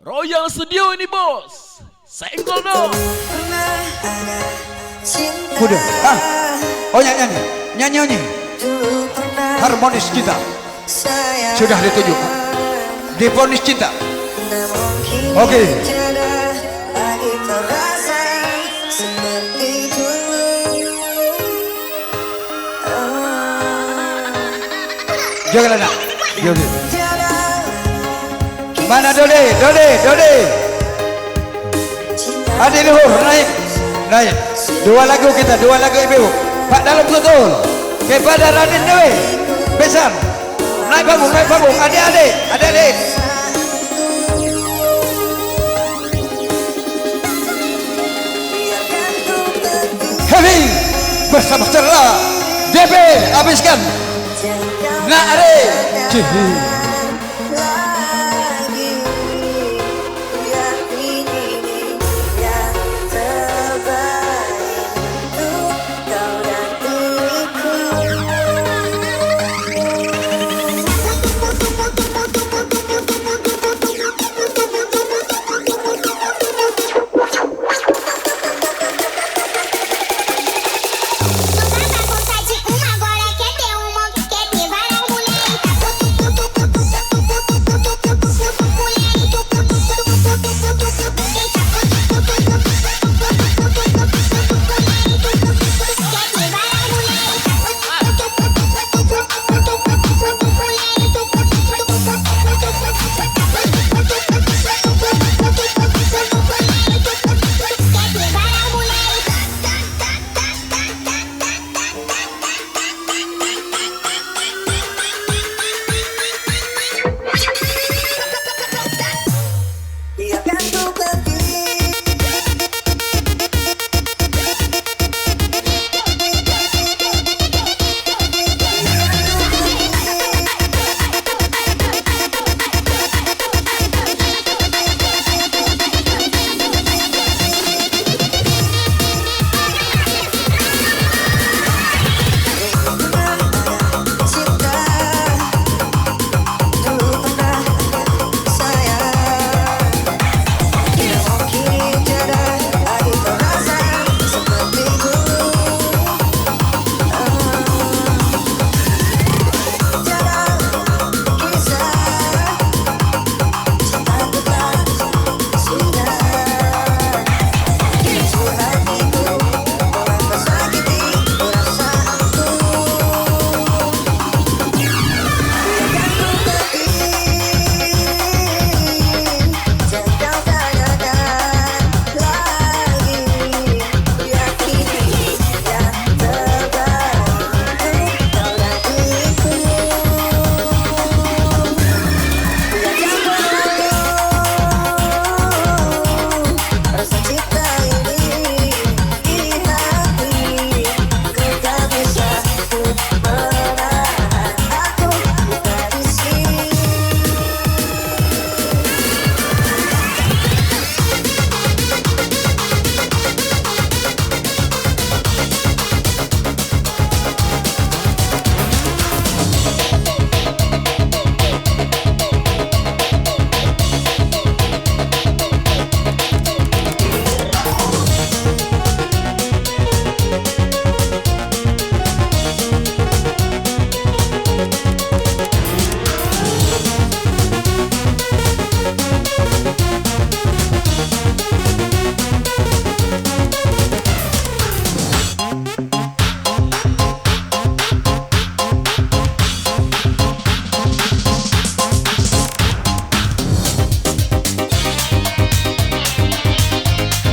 Royal Studio ini bos. Senggol dong. Udah, oh nyanyi, nyanyi. Harmonis cinta sudah ditunjuk. Divonis cinta. Oke. Jangan ada. Mana Dode? Adi Luhur naik. Dua lagu ibu. Pak dalam betul. Kepada Raden Dewi. Besar. Naik panggung. Adik-adik. Heavy bersama cerah. DP habiskan. Nah adik.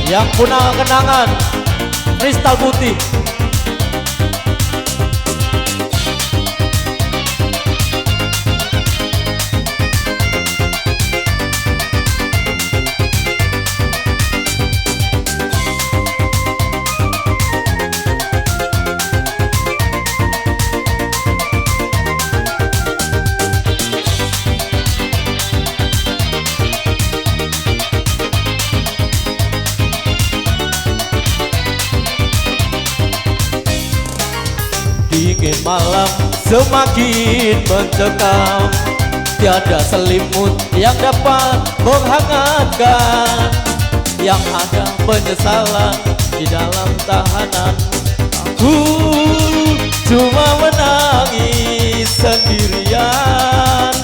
Yang punya kenangan Kristal Putih. Dingin malam semakin mencekam, Tiada selimut yang dapat menghangatkan. Yang ada penyesalan di dalam tahanan. Aku cuma menangis sendirian.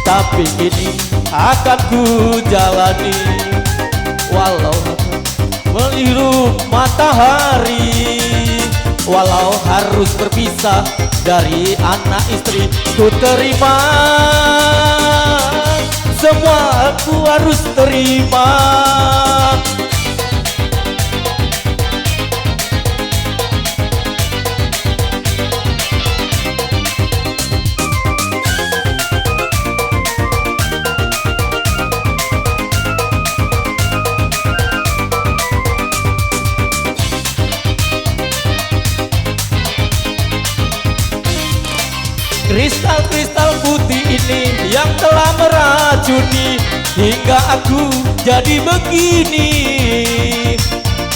Tapi kini akan ku jalani, walau menghirup matahari, walau harus berpisah dari anak istri. Ku terima, semua aku harus terima. Kristal-kristal putih ini yang telah meracuni hingga aku jadi begini.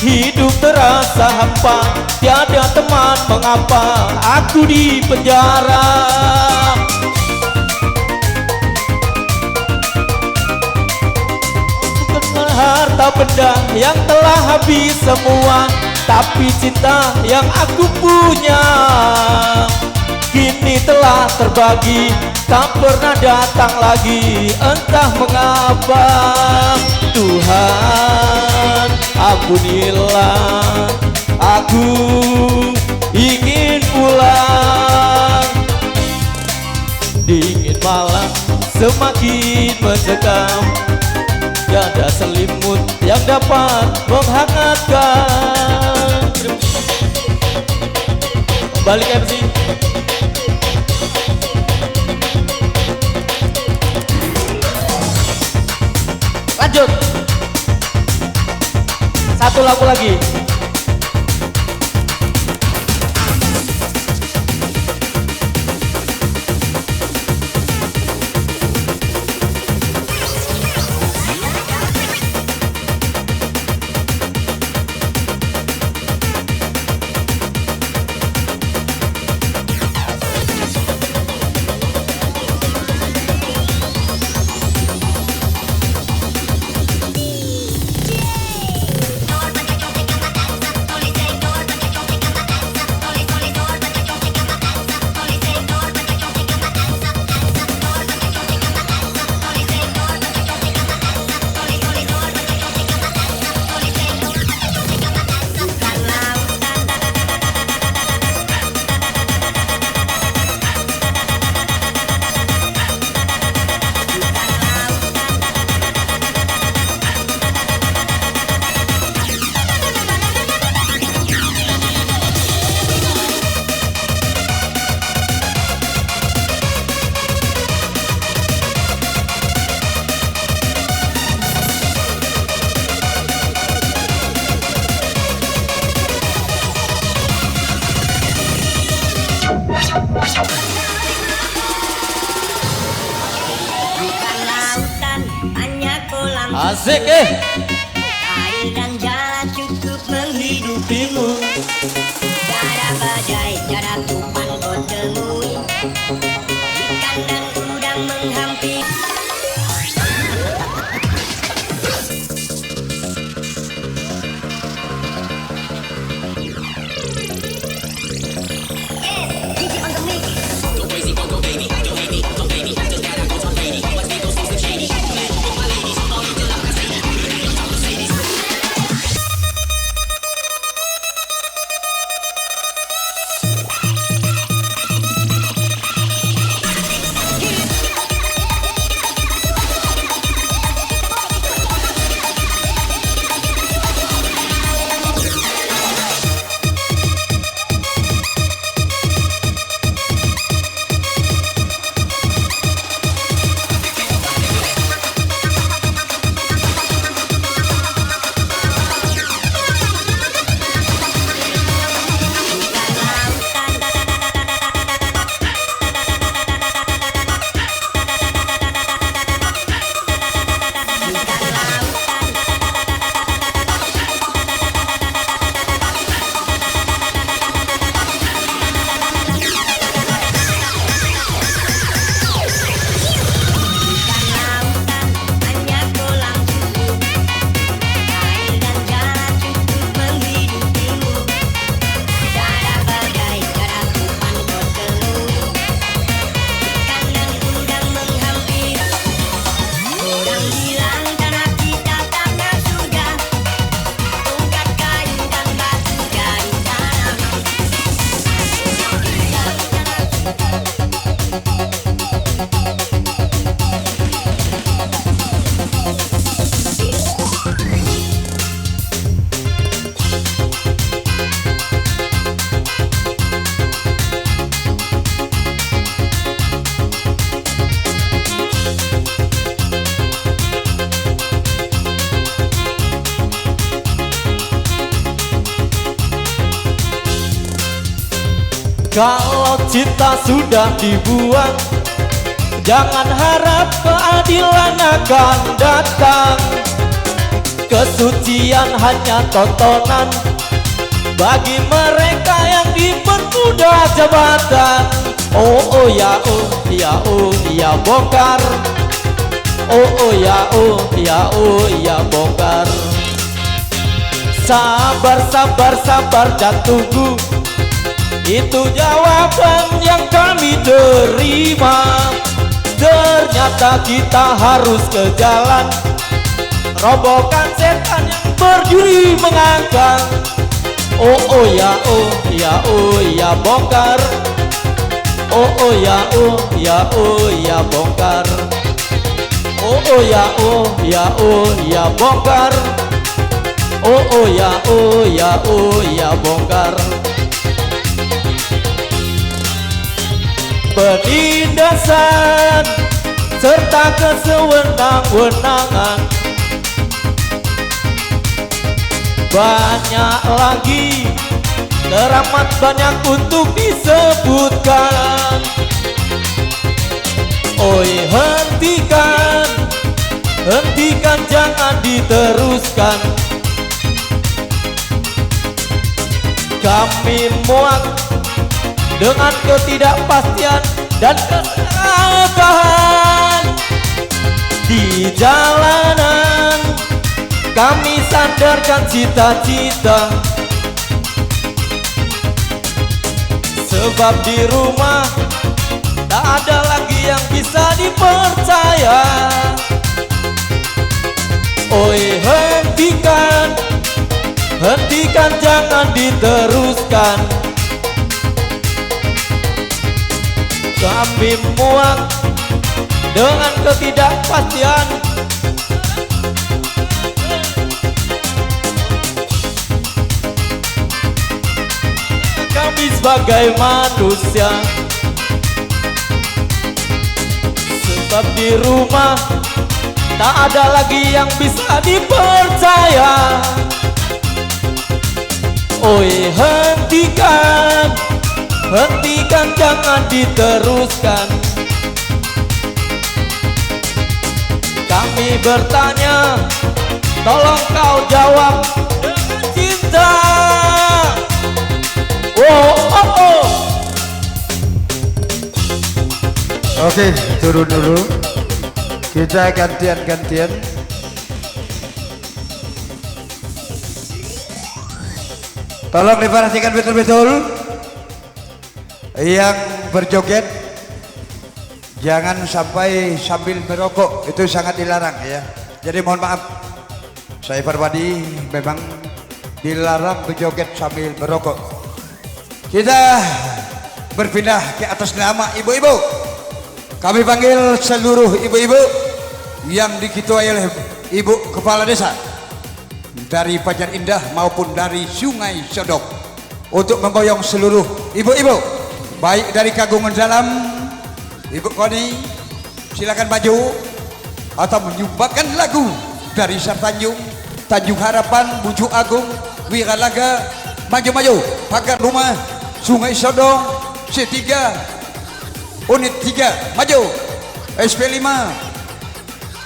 Hidup terasa hampa, tiada teman, mengapa aku di penjara? Bukan harta benda yang telah habis semua, tapi cinta yang aku punya kini telah terbagi, tak pernah datang lagi. Entah mengapa, Tuhan ampunilah, aku ingin pulang. Dingin malam semakin mencekam, tiada selimut yang dapat menghangatkan. Balik MC. Lanjut. Satu lagu lagi. Asik Air dan jalan cukup menghidupimu. Tiada badai, tiada tufan kau temui. Ikan dan udang menghampiri. Kalau cinta sudah dibuang, jangan harap keadilan akan datang. Kesucian hanya tontonan bagi mereka yang dipermudah jabatan. Oh ya bongkar. Oh ya bongkar. Sabar dan tunggu, itu jawaban yang kami terima. Ternyata kita harus ke jalan, robohkan setan yang berdiri mengangkang. Oh ya bongkar. Oh ya bongkar. Oh ya bongkar. Oh ya bongkar. Penindasan serta kesewenang-wenangan banyak lagi, teramat banyak untuk disebutkan. Oi hentikan jangan diteruskan. Kami muak dengan ketidakpastian dan keserakahan di jalanan. Kami sandarkan cita-cita, sebab di rumah tak ada lagi yang bisa dipercaya. Oi hentikan jangan diteruskan. Kami muak dengan ketidakpastian. Kami sebagai manusia, sebab di rumah tak ada lagi yang bisa dipercaya. Oi hentikan jangan diteruskan. Kami bertanya, tolong kau jawab dengan cinta. Oh. Oke, turun dulu. Kita gantian. Tolong diperhatikan betul-betul. Yang berjoget jangan sampai sambil merokok, itu sangat dilarang ya. Jadi mohon maaf, saya Parwadi memang dilarang berjoget sambil merokok. Kita berpindah ke atas nama ibu-ibu. Kami panggil seluruh ibu-ibu yang diketuai oleh Ibu Kepala Desa dari Pajar Indah maupun dari Sungai Sodok untuk memboyong seluruh ibu-ibu, baik dari Kagungan Dalam. Ibu Koni silakan maju atau menyumbangkan lagu dari Sartanjung, Tanjung Harapan, Bujuk Agung, Wiralaga. Maju pagar rumah Sungai Sodok C3 unit 3 maju. SP5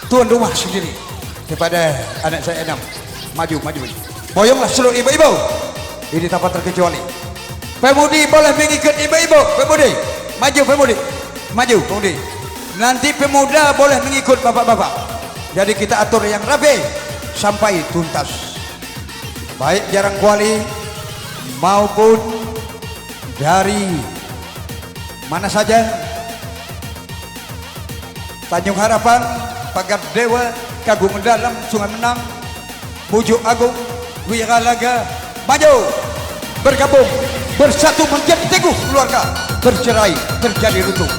tuan rumah sendiri kepada anak saya 6. Maju. Boyonglah seluruh ibu-ibu. Ini tanpa terkecuali. Pemudi boleh mengikut ibu-ibu. Pemudi maju pemudi. Nanti pemuda boleh mengikut bapak-bapak. Jadi kita atur yang rapi sampai tuntas. Baik Jarang Kuali maupun dari mana saja, Tanjung Harapan, Pagar Dewa, Kagungan Dalam, Sungai Menang, Bujuk Agung, Wiralaga, maju, bergabung, bersatu menjadi teguh keluarga, bercerai terjadi runtuh.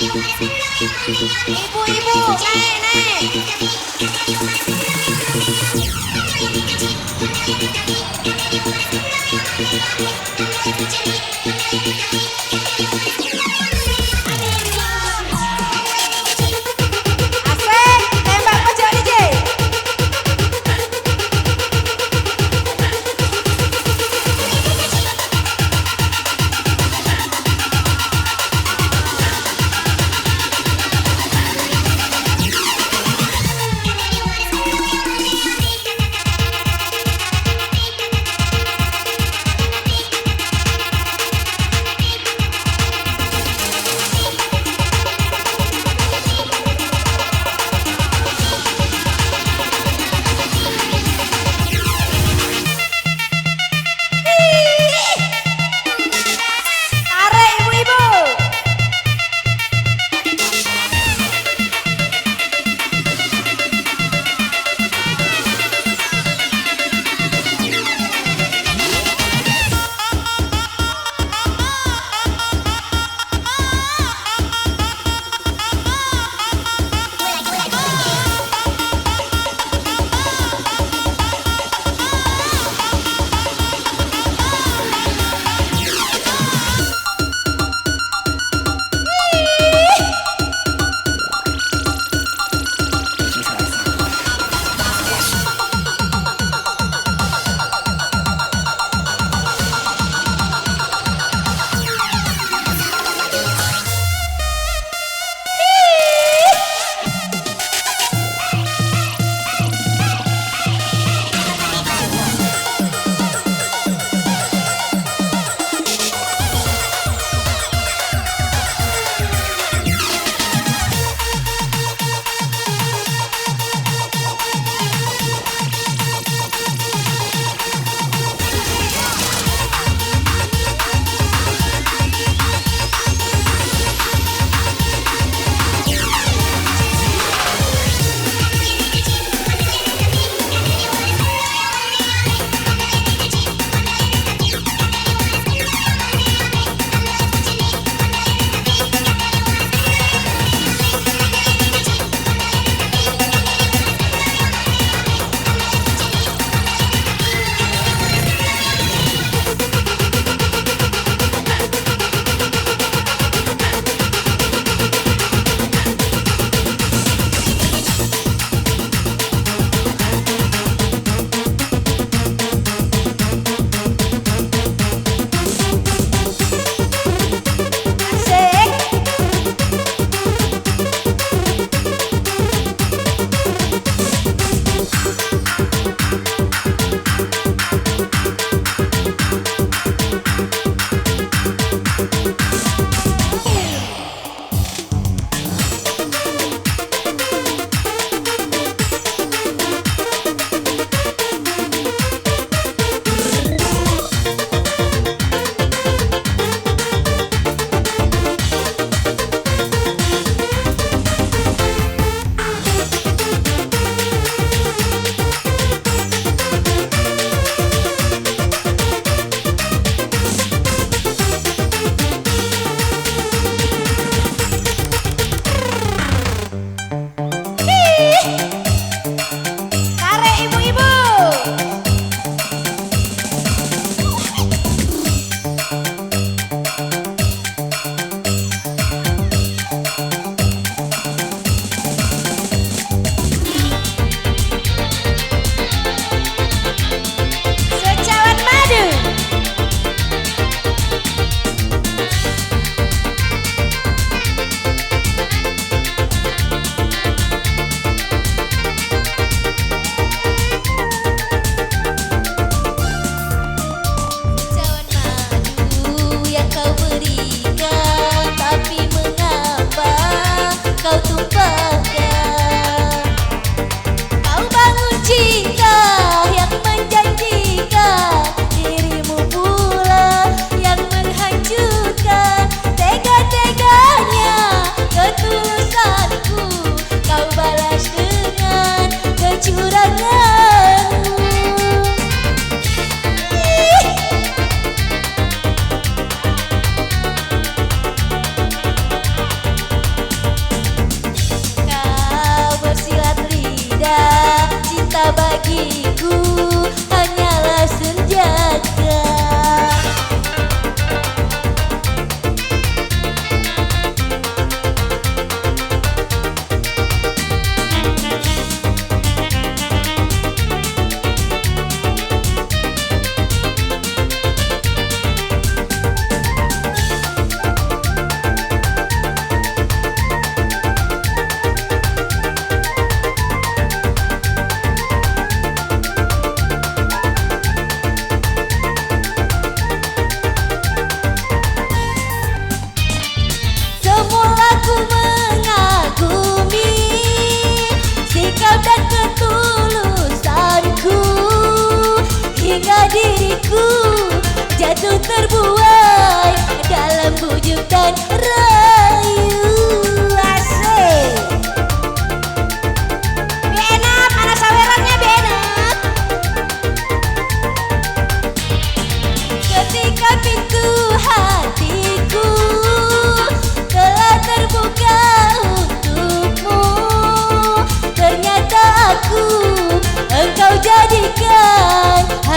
Ibu-ibu, naik. Asik, tembak pojok DJ.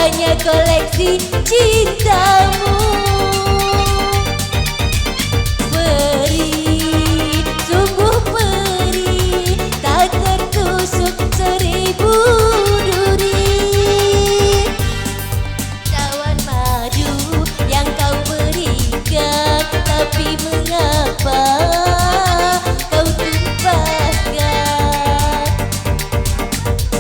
hanya koleksi cintamu. Perih, sungguh perih, tak tertusuk 1000 duri. Cawan madu yang kau berikan, tapi mengapa kau tumpahkan?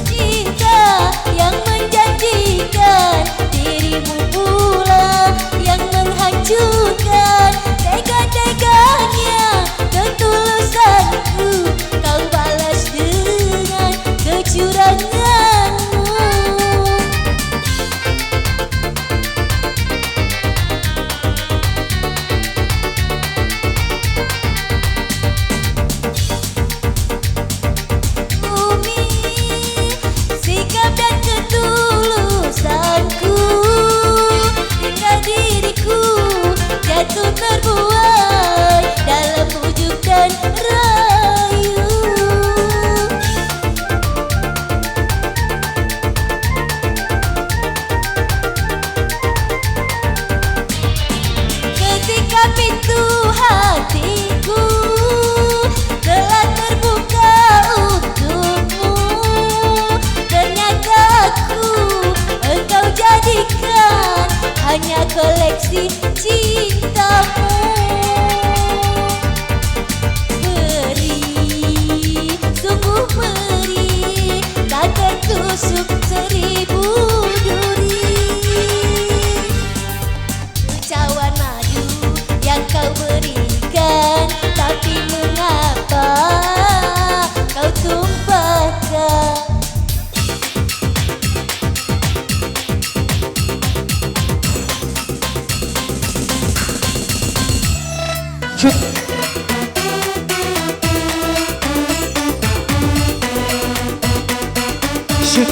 Cinta yang menjanjikan, dirimu pula yang menghancurkan. Tega-teganya ketulusanku kau balas dengan kecuranganmu. Bumi, sikap dan ketulusanku, hingga diriku jatuh terbuai dalam bujuk dan rayu. Ketika pintu hatiku telah terbuka untukmu, ternyata engkau jadikan hanya koleksi cintamu. Perih, sungguh perih, tak tertusuk 1000 duri. Cawan madu yang kau berikan, tapi mengapa kau tumpahkan? Shoot. Shoot.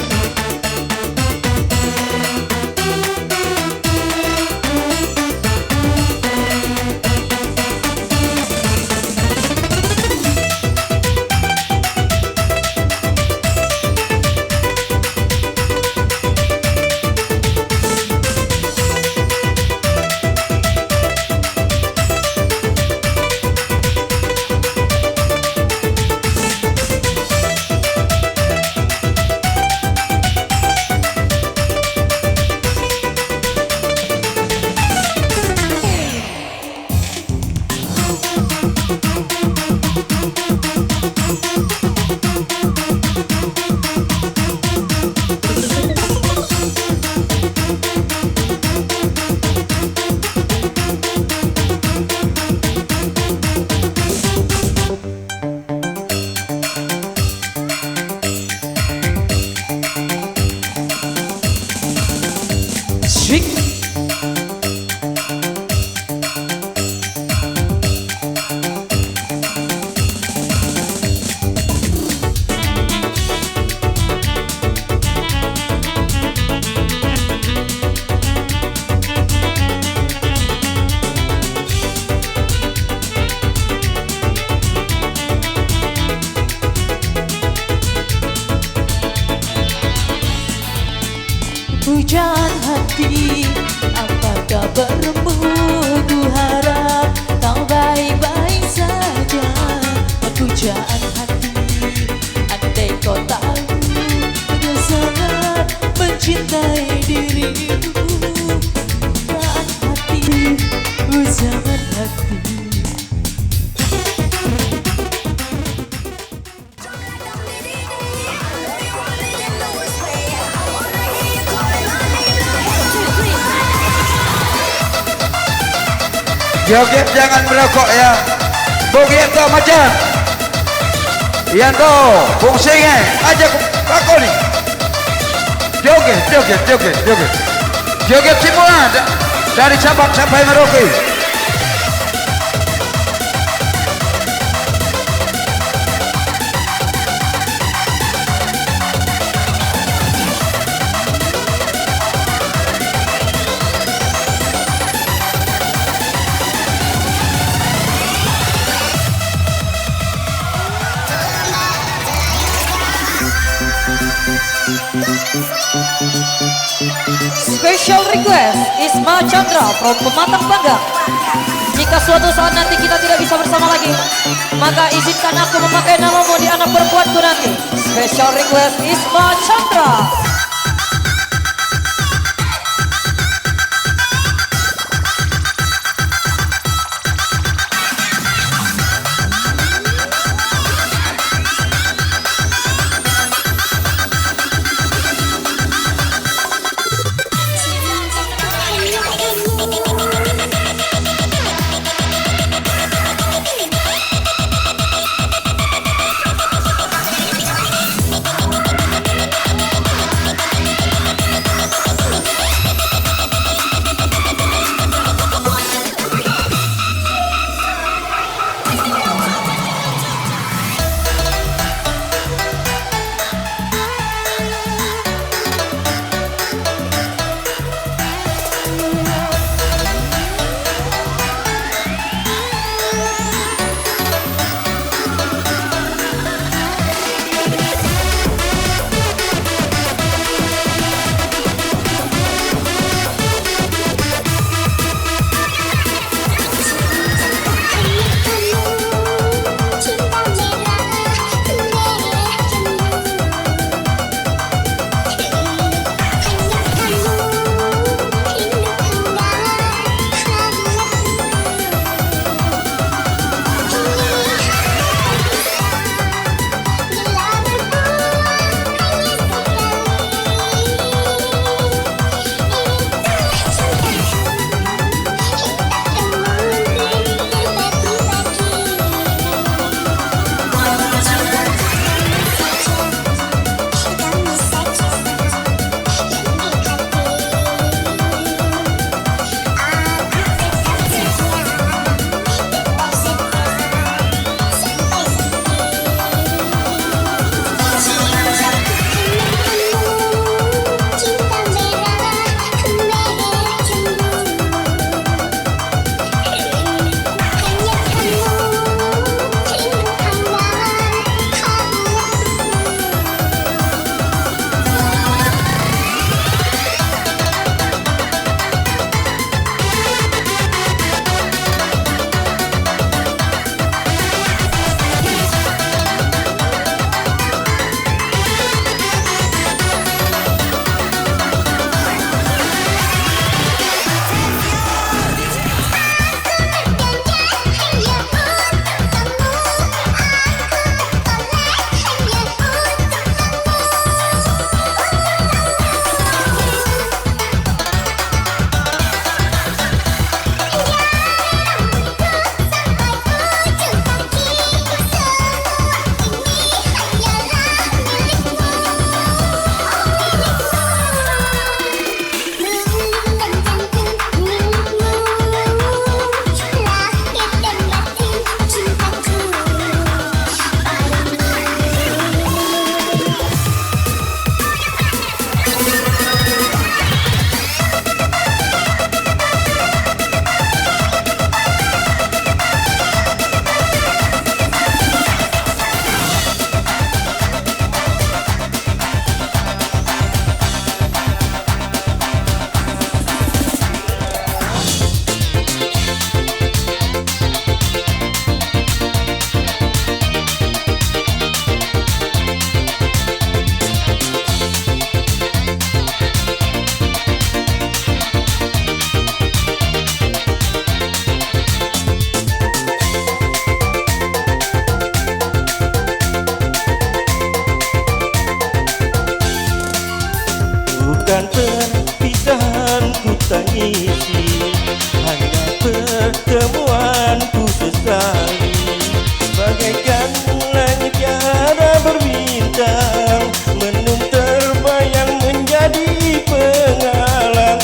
Pujaan hati, apa kabarmu? Ku harap kau baik-baik saja. Pujaan hati, andai kau tahu dia sangat mencintai dirimu. Pujaan hati, pujaan hati. Joget jangan merokok ya. Begitu macam Yanto, Bung Singe, ajak aku nih. Joget, joget, joget, joget. Joget semua dari Sabang sampai Merauke. request Isma Chandra from Pematang Panggang. Jika suatu saat nanti kita tidak bisa bersama lagi, maka izinkan aku memakai namamu di anak perempuanku nanti. Special request Isma Chandra. Bukan perpisahan ku tangisi, hanya pertemuan ku sesali. Bagaikan langit tiada berbintang, mendung terbayang menjadi penghalang.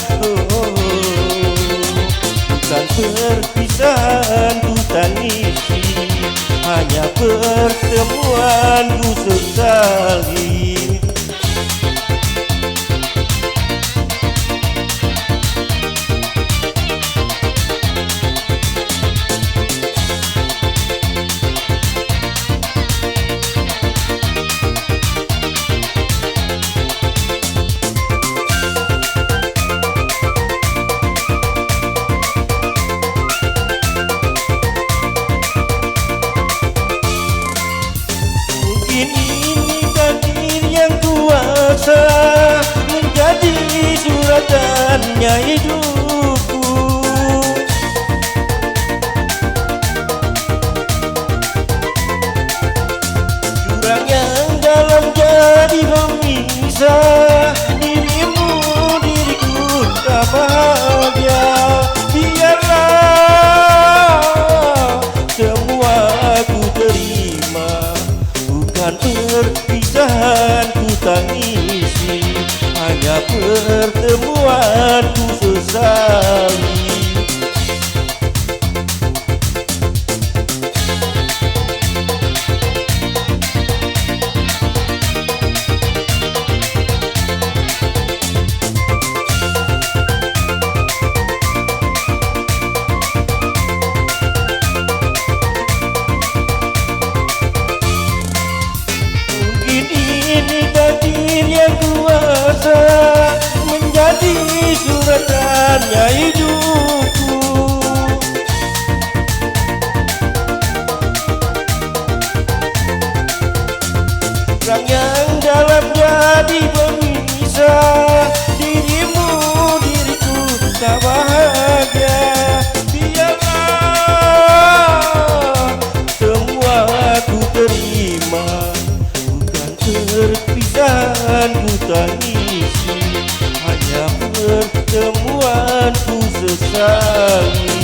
Bukan perpisahan ku tangisi, hanya pertemuan ku sesali. jalannya hidupku. Jurang yang dalam jadi pemisah dirimu, diriku tak bahagia. Biarlah semua ku terima, bukan perpisahan ku tangisi, hanya pertemuan ku sesali. Ini takdir yang kuasa menjadi suratannya hidupku. Perang yang dalam jadi pemisah dirimu, diriku tak bahagia. Biarlah semua ku terima, perpisahan ku tangisi, hanya pertemuan ku sesali.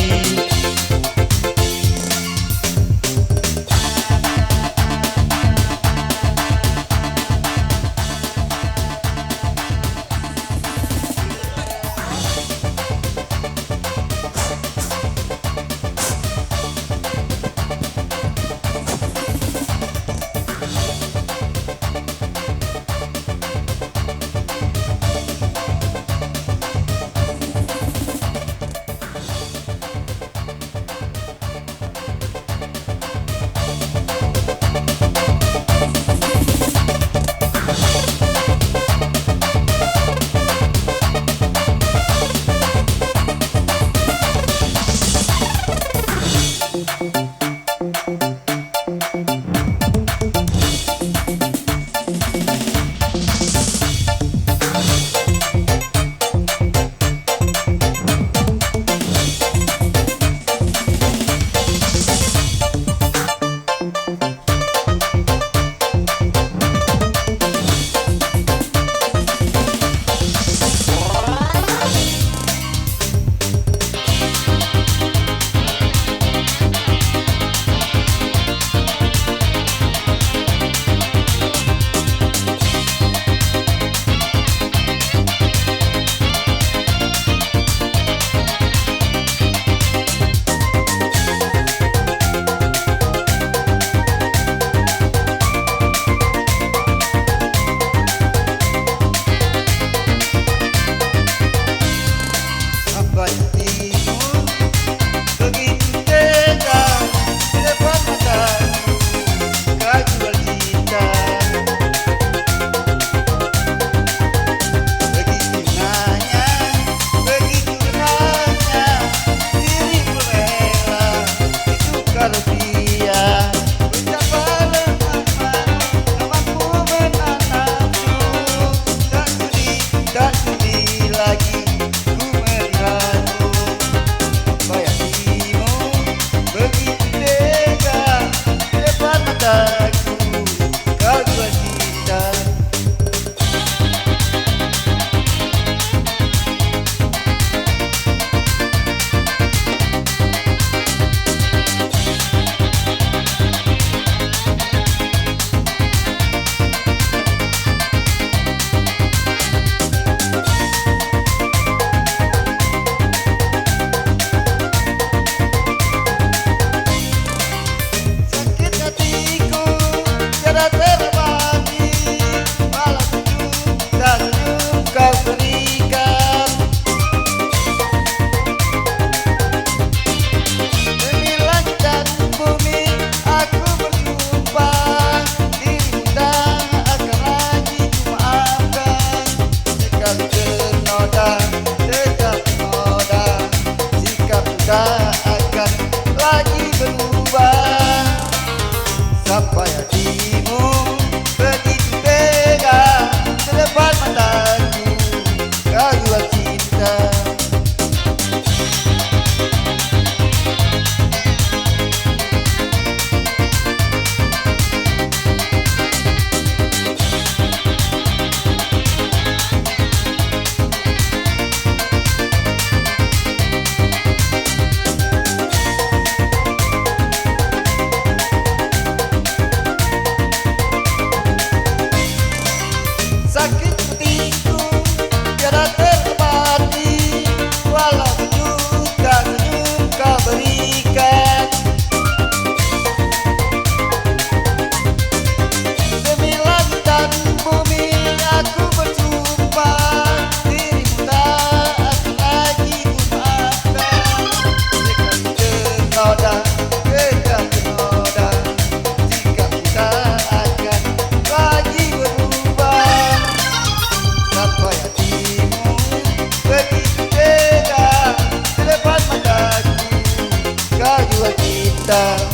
cinta.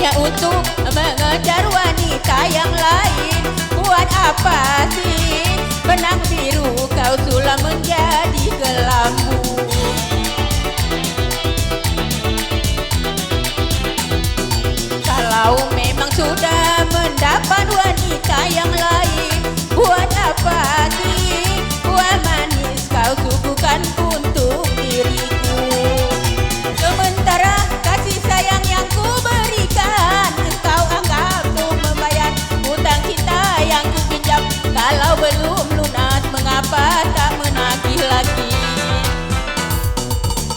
hanya untuk mengejar wanita yang lain. Buat apa sih benang biru kau sulam menjadi kelambu? Kalau memang sudah mendapat wanita yang lain, buat apa sih buah manis kau suguhkan untuk diriku? Sementara kasih sayang yang ku berikan, engkau anggap untuk membayar hutang cinta yang ku pinjam. Kalau belum lunas, mengapa tak menagih lagi?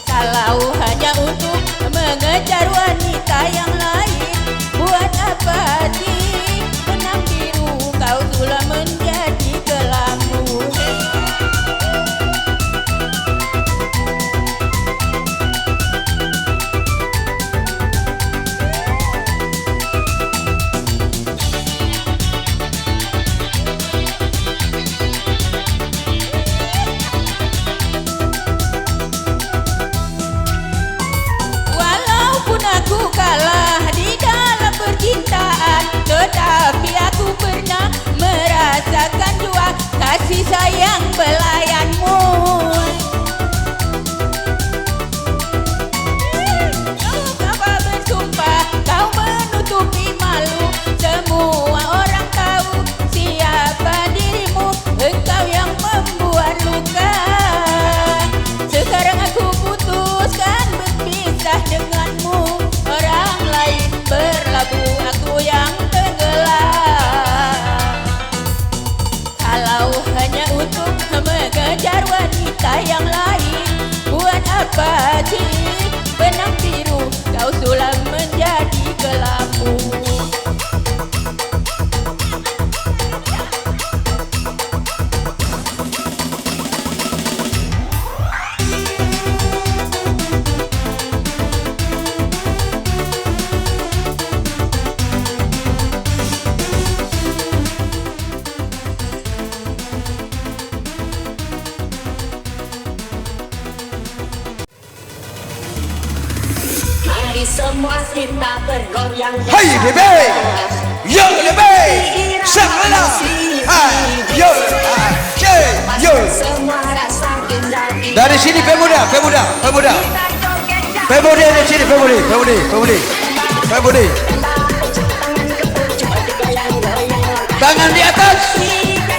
Kalau hanya untuk mengejar wanita yang lain, buat apa sih benang biru kau sudah menjadi kelambu? Walaupun aku kalah di dalam percintaan, tetapi aku pernah merasakan jua kasih sayang belayanmu. Kau apa bersumpah, kau menutupi malu, semua orang tahu siapa dirimu, engkau yang membuat luka. Sekarang aku putuskan berpisah denganmu, orang lain berlabuh, aku yang tenggelam. Kalau hanya untuk mengejar wanita yang lain, buat apa sih benang biru kau sulam menjadi kelambu? Mari semua kita bergoyang. Hai bebe, yo bebe, salah. Hai yo, yo. Semua rasa indah. Dari sini pemuda dari sini pemuda. Tangan di atas,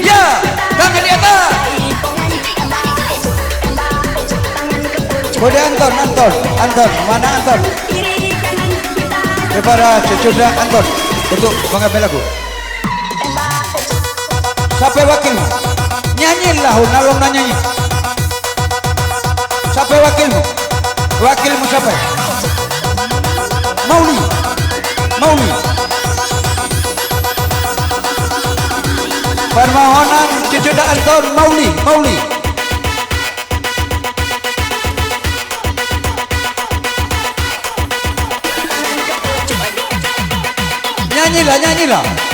ya, tangan di atas. Kode Anton, mana Anton? Kepada cucunya Anton untuk mengambil lagu. Siapa wakilmu? Nyanyilah, nalong nyanyi. Siapa wakilmu? Wakilmu siapa? Mauli. Permohonan cucunya Anton Mauli. Nyanyilah.